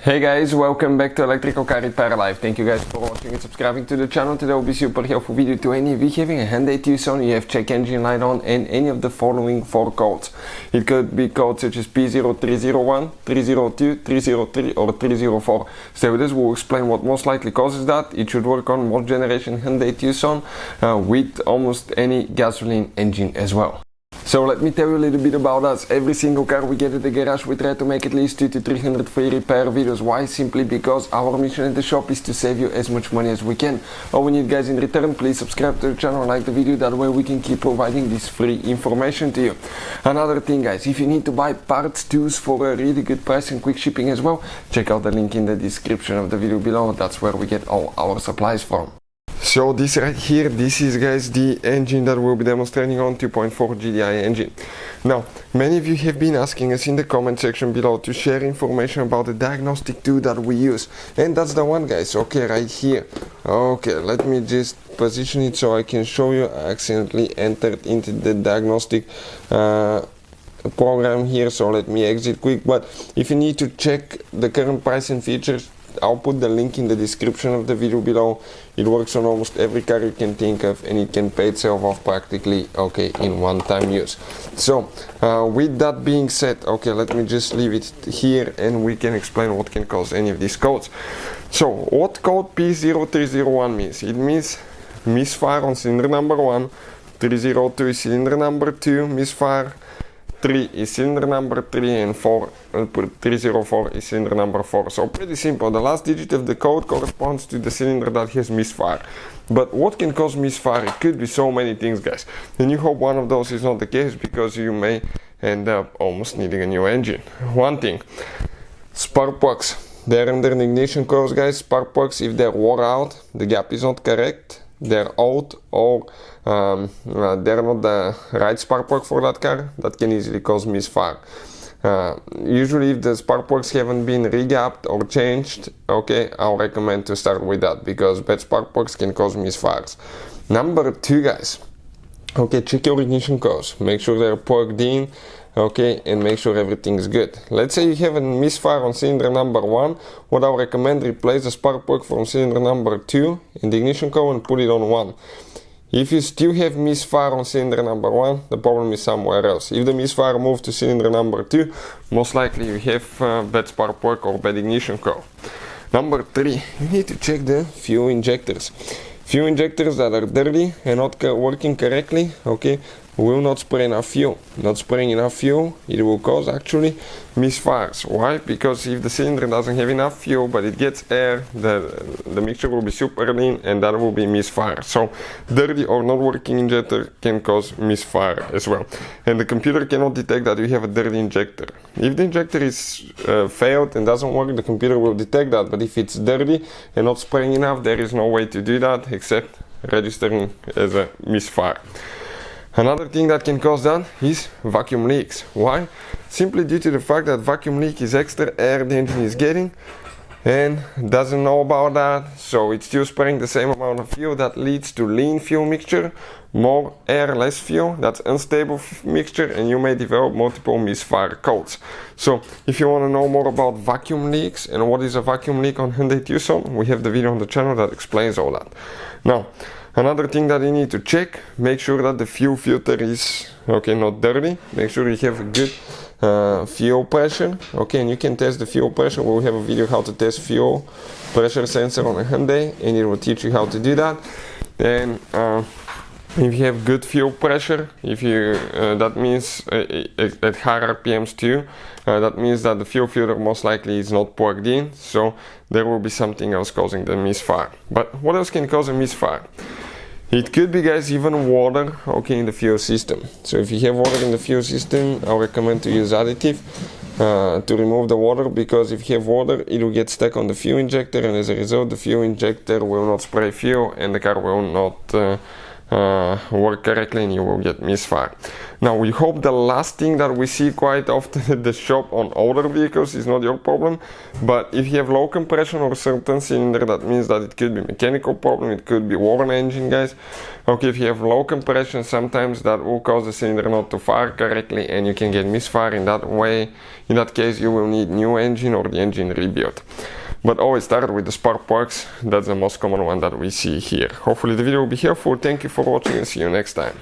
Hey guys, welcome back to Electrical Car Repair Live. Thank you guys for watching and subscribing to the channel. Today will be super helpful video to any of you having a Hyundai Tucson, you have check engine light on and any of the following 4 codes. It could be codes such as P0301, P0302, P0303 or P0304. Stay with us, we'll explain what most likely causes that. It should work on most generation Hyundai Tucson with almost any gasoline engine as well. So let me tell you a little bit about us. Every single car we get at the garage, we try to make at least 200 to 300 free repair videos. Why? Simply because our mission at the shop is to save you as much money as we can. All we need, guys, in return, please subscribe to the channel, like the video, that way we can keep providing this free information to you. Another thing, guys, if you need to buy parts, tools for a really good price and quick shipping as well, check out the link in the description of the video below. That's where we get all our supplies from. So this right here, this is, guys, the engine that we'll be demonstrating on, 2.4 GDI engine. Now, many of you have been asking us in the comment section below to share information about the diagnostic tool that we use. And that's the one, guys, okay, right here. Okay, let me just position it so I can show you. I accidentally entered into the diagnostic program here, so let me exit quick. But if you need to check the current price and features, I'll put the link in the description of the video below. It works on almost every car you can think of, and it can pay itself off practically, okay, in one-time use. So with that being said, okay, let me just leave it here and we can explain what can cause any of these codes. So what code P0301 means? It means misfire on cylinder number 1, 302 is cylinder number 2, misfire 3 is cylinder number 3, and 304 is cylinder number 4. So pretty simple. The last digit of the code corresponds to the cylinder that has misfire. But what can cause misfire? It could be so many things, guys. And you hope one of those is not the case, because you may end up almost needing a new engine. One thing, spark plugs. They're under the ignition coils, guys. Spark plugs, if they're wore out, the gap is not correct, they're old, or they're not the right spark plug for that car, that can easily cause misfire. Usually if the spark plugs haven't been regapped or changed, okay, I'll recommend to start with that, because bad spark plugs can cause misfires. Number 2, guys, okay, check your ignition coils, make sure they're plugged in, okay, and make sure everything's good. Let's say you have a misfire on cylinder number 1, what I'll recommend, replace the spark plug from cylinder number 2 in the ignition coil and put it on 1. If you still have misfire on cylinder number 1, the problem is somewhere else. If the misfire moved to cylinder number 2, most likely you have bad spark plug or bad ignition coil. Number 3, you need to check the fuel injectors. Fuel injectors that are dirty and not working correctly, okay, will not spray enough fuel. Not spraying enough fuel, it will cause actually misfires. Why? Because if the cylinder doesn't have enough fuel but it gets air, the mixture will be super lean and that will be misfire. So dirty or not working injector can cause misfire as well. And the computer cannot detect that you have a dirty injector. If the injector is failed and doesn't work, the computer will detect that. But if it's dirty and not spraying enough, there is no way to do that except registering as a misfire. Another thing that can cause that is vacuum leaks. Why? Simply due to the fact that vacuum leak is extra air the engine is getting and doesn't know about that, so it's still spraying the same amount of fuel. That leads to lean fuel mixture, more air, less fuel. That's unstable mixture, and you may develop multiple misfire codes. So if you want to know more about vacuum leaks and what is a vacuum leak on Hyundai Tucson, we have the video on the channel that explains all that. Now, another thing that you need to check, make sure that the fuel filter is, okay, not dirty. Make sure you have a good fuel pressure, okay, and you can test the fuel pressure. We'll have a video how to test fuel pressure sensor on a Hyundai, and it will teach you how to do that. And if you have good fuel pressure, if you that means at high RPMs too, that means that the fuel filter most likely is not plugged in, so there will be something else causing the misfire. But what else can cause a misfire? It could be, guys, even water, okay, in the fuel system. So if you have water in the fuel system, I'll recommend to use additive to remove the water, because if you have water, it will get stuck on the fuel injector, and as a result the fuel injector will not spray fuel and the car will not work correctly and you will get misfire. Now we hope the last thing that we see quite often at the shop on older vehicles is not your problem, but if you have low compression or certain cylinder, that means that it could be mechanical problem, it could be worn engine, guys. Okay, if you have low compression, sometimes that will cause the cylinder not to fire correctly and you can get misfire. In that way, in that case you will need new engine or the engine rebuild. But always start with the spark plugs. That's the most common one that we see here. Hopefully the video will be helpful. Thank you for watching and see you next time.